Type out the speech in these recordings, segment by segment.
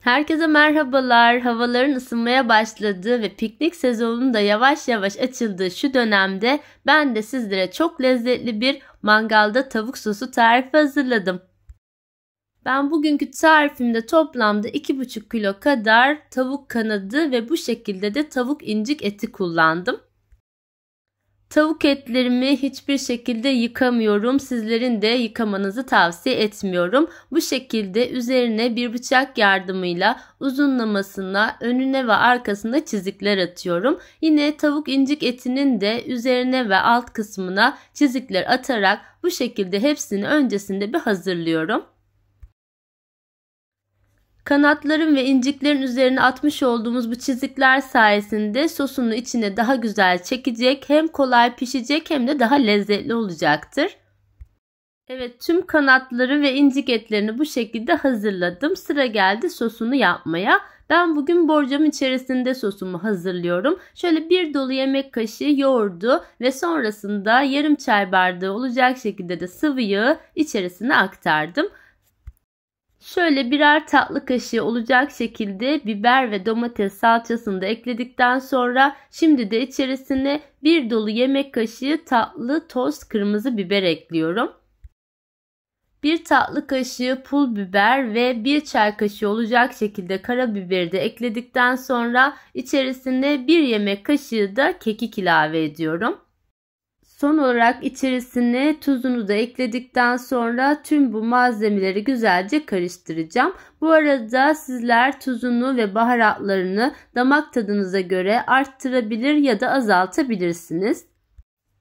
Herkese merhabalar. Havaların ısınmaya başladığı ve piknik sezonunun da yavaş yavaş açıldığı şu dönemde ben de sizlere çok lezzetli bir mangalda tavuk sosu tarifi hazırladım. Ben bugünkü tarifimde toplamda 2,5 kilo kadar tavuk kanadı ve bu şekilde de tavuk incik eti kullandım. Tavuk etlerimi hiçbir şekilde yıkamıyorum. Sizlerin de yıkamanızı tavsiye etmiyorum. Bu şekilde üzerine bir bıçak yardımıyla uzunlamasına, önüne ve arkasına çizikler atıyorum. Yine tavuk incik etinin de üzerine ve alt kısmına çizikler atarak bu şekilde hepsini öncesinde bir hazırlıyorum. Kanatların ve inciklerin üzerine atmış olduğumuz bu çizikler sayesinde sosunu içine daha güzel çekecek, hem kolay pişecek hem de daha lezzetli olacaktır. Evet, tüm kanatları ve incik etlerini bu şekilde hazırladım. Sıra geldi sosunu yapmaya. Ben bugün borcam içerisinde sosumu hazırlıyorum. Şöyle bir dolu yemek kaşığı yoğurdu ve sonrasında yarım çay bardağı olacak şekilde de sıvı yağı içerisine aktardım. Şöyle birer tatlı kaşığı olacak şekilde biber ve domates salçasını da ekledikten sonra şimdi de içerisine bir dolu yemek kaşığı tatlı toz kırmızı biber ekliyorum. Bir tatlı kaşığı pul biber ve bir çay kaşığı olacak şekilde karabiberi de ekledikten sonra içerisine bir yemek kaşığı da kekik ilave ediyorum. Son olarak içerisine tuzunu da ekledikten sonra tüm bu malzemeleri güzelce karıştıracağım. Bu arada sizler tuzunu ve baharatlarını damak tadınıza göre arttırabilir ya da azaltabilirsiniz.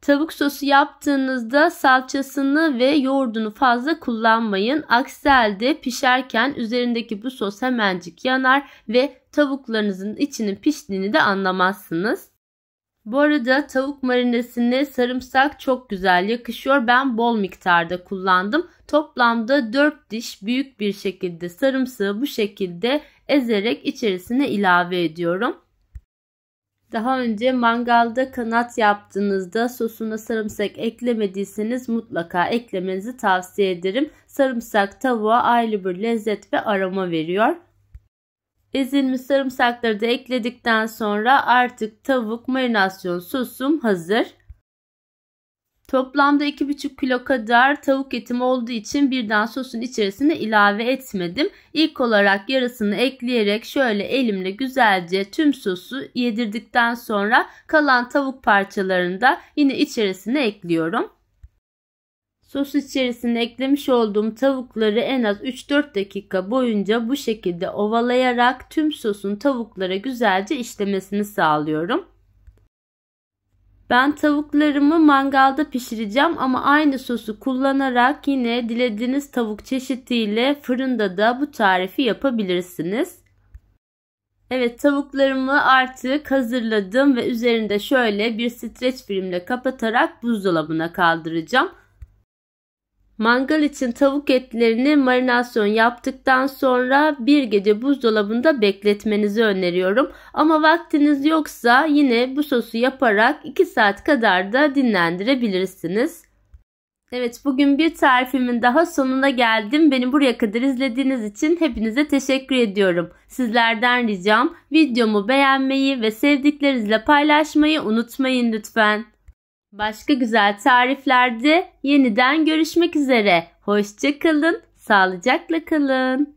Tavuk sosu yaptığınızda salçasını ve yoğurdunu fazla kullanmayın. Aksi halde pişerken üzerindeki bu sos hemencik yanar ve tavuklarınızın içinin piştiğini de anlamazsınız. Bu arada tavuk marinesine sarımsak çok güzel yakışıyor. Ben bol miktarda kullandım. Toplamda 4 diş büyük bir şekilde sarımsağı bu şekilde ezerek içerisine ilave ediyorum. Daha önce mangalda kanat yaptığınızda sosuna sarımsak eklemediyseniz mutlaka eklemenizi tavsiye ederim. Sarımsak tavuğa ayrı bir lezzet ve aroma veriyor. Ezilmiş sarımsakları da ekledikten sonra artık tavuk marinasyon sosum hazır. Toplamda 2,5 kilo kadar tavuk etim olduğu için birden sosun içerisine ilave etmedim. İlk olarak yarısını ekleyerek şöyle elimle güzelce tüm sosu yedirdikten sonra kalan tavuk parçalarını da yine içerisine ekliyorum. Sos içerisine eklemiş olduğum tavukları en az 3-4 dakika boyunca bu şekilde ovalayarak tüm sosun tavuklara güzelce işlemesini sağlıyorum. Ben tavuklarımı mangalda pişireceğim ama aynı sosu kullanarak yine dilediğiniz tavuk çeşidiyle fırında da bu tarifi yapabilirsiniz. Evet, tavuklarımı artık hazırladım ve üzerinde şöyle bir streç filmle kapatarak buzdolabına kaldıracağım. Mangal için tavuk etlerini marinasyon yaptıktan sonra bir gece buzdolabında bekletmenizi öneriyorum. Ama vaktiniz yoksa yine bu sosu yaparak 2 saat kadar da dinlendirebilirsiniz. Evet, bugün bir tarifimin daha sonuna geldim. Beni buraya kadar izlediğiniz için hepinize teşekkür ediyorum. Sizlerden ricam videomu beğenmeyi ve sevdiklerinizle paylaşmayı unutmayın lütfen. Başka güzel tariflerde yeniden görüşmek üzere. Hoşça kalın, sağlıcakla kalın.